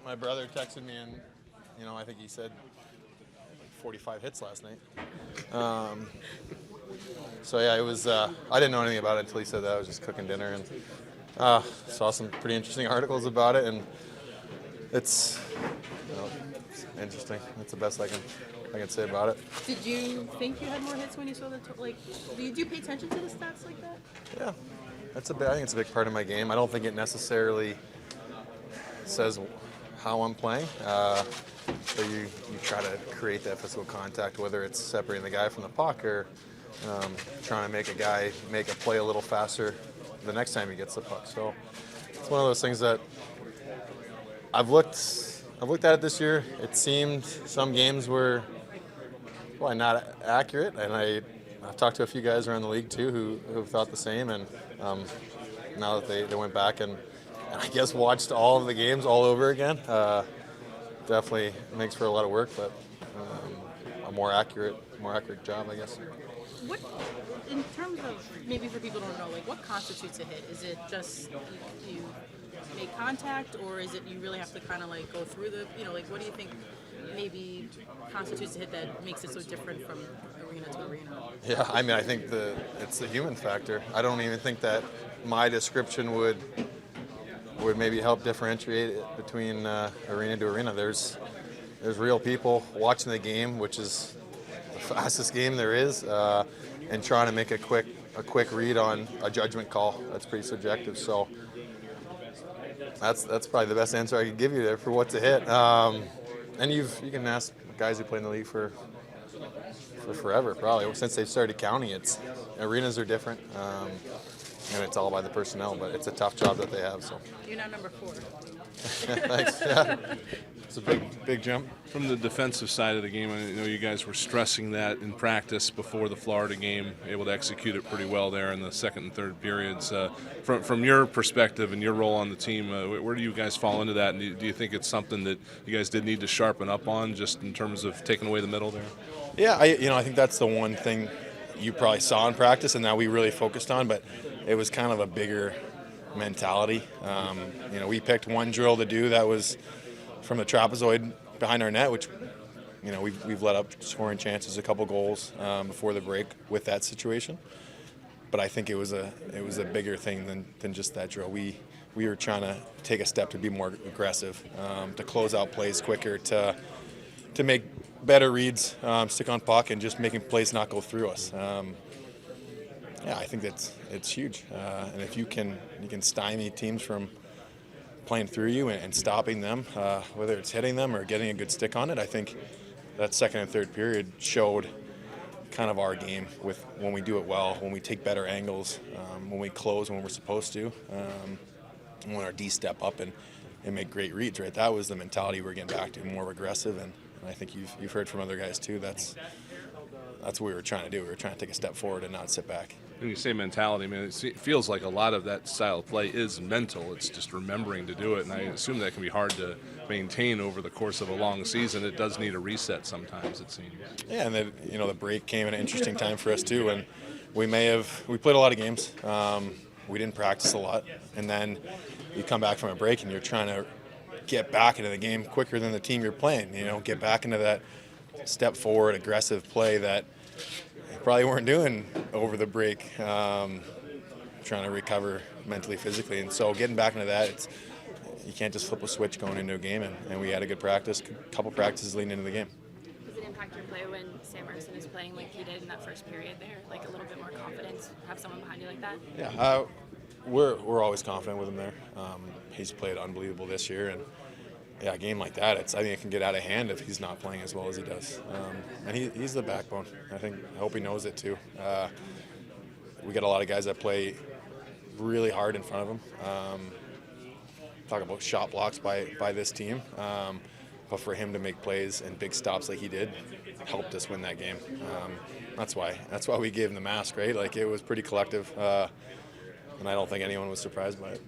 my brother texted me, and I think he said like 45 hits last night. So yeah, it was. I didn't know anything about it until he said that. I was just cooking dinner and saw some pretty interesting articles about it, and it's, it's interesting. That's the best I can say about it. Did you think you had more hits when you saw the did you pay attention to the stats like that? Yeah, I think it's a big part of my game. I don't think it necessarily says how I'm playing. But you try to create that physical contact, whether it's separating the guy from the puck or trying to make a guy make a play a little faster the next time he gets the puck. So it's one of those things that I've looked at it this year. It seemed some games were probably not accurate, and I've talked to a few guys around the league too who thought the same. And now that they went back and I guess watched all of the games all over again, definitely makes for a lot of work, but a more accurate job, I guess. What, in terms of, maybe for people who don't know, what constitutes a hit? Is it just you make contact, or is it you really have to kind of go through the, what do you think maybe constitutes a hit that makes it so different from arena to arena? Yeah, I think it's the human factor. I don't even think that my description would maybe help differentiate it between arena to arena. There's real people watching the game, which is the fastest game there is, and trying to make a quick read on a judgment call. That's pretty subjective. So that's probably the best answer I could give you there for what's a hit. And you can ask guys who play in the league for forever, probably since they've started counting. Arenas are different. And it's all by the personnel, but it's a tough job that they have. So you're now number 4. Thanks. Yeah. It's a big jump. From the defensive side of the game, I know you guys were stressing that in practice before the Florida game, able to execute it pretty well there in the second and third periods. From your perspective and your role on the team, where do you guys fall into that? And do you think it's something that you guys did need to sharpen up on, just in terms of taking away the middle there? Yeah, I think that's the one thing you probably saw in practice and that we really focused on, but it was kind of a bigger mentality. We picked one drill to do that was from the trapezoid behind our net, which we've let up scoring chances, a couple goals before the break with that situation. But I think it was a bigger thing than just that drill. We were trying to take a step to be more aggressive, to close out plays quicker, to make better reads, stick on puck, and just making plays not go through us. Yeah, I think it's huge, and if you can stymie teams from playing through you and stopping them, whether it's hitting them or getting a good stick on it, I think that second and third period showed kind of our game with when we do it well, when we take better angles, when we close when we're supposed to, when our D step up and make great reads. Right, that was the mentality we're getting back to, more aggressive, and I think you've heard from other guys too. That's what we were trying to do. We were trying to take a step forward and not sit back. When you say mentality, it feels like a lot of that style of play is mental. It's just remembering to do it, and I assume that can be hard to maintain over the course of a long season. It does need a reset sometimes, it seems. Yeah, and the break came at an interesting time for us too, and we played a lot of games. We didn't practice a lot, and then you come back from a break and you're trying to get back into the game quicker than the team you're playing. Get back into that step forward, aggressive play that you probably weren't doing over the break, trying to recover mentally, physically. And so getting back into that, you can't just flip a switch going into a game, and we had a good practice, couple practices leading into the game. Does it impact your play when Sam Emerson is playing like he did in that first period there? A little bit more confidence, have someone behind you like that? Yeah, we're always confident with him there. He's played unbelievable this year, and yeah, a game like that, I think it can get out of hand if he's not playing as well as he does. And he's the backbone. I hope he knows it too. We got a lot of guys that play really hard in front of him. Talk about shot blocks by this team. But for him to make plays and big stops like he did helped us win that game. That's why we gave him the mask, right? It was pretty collective, and I don't think anyone was surprised by it.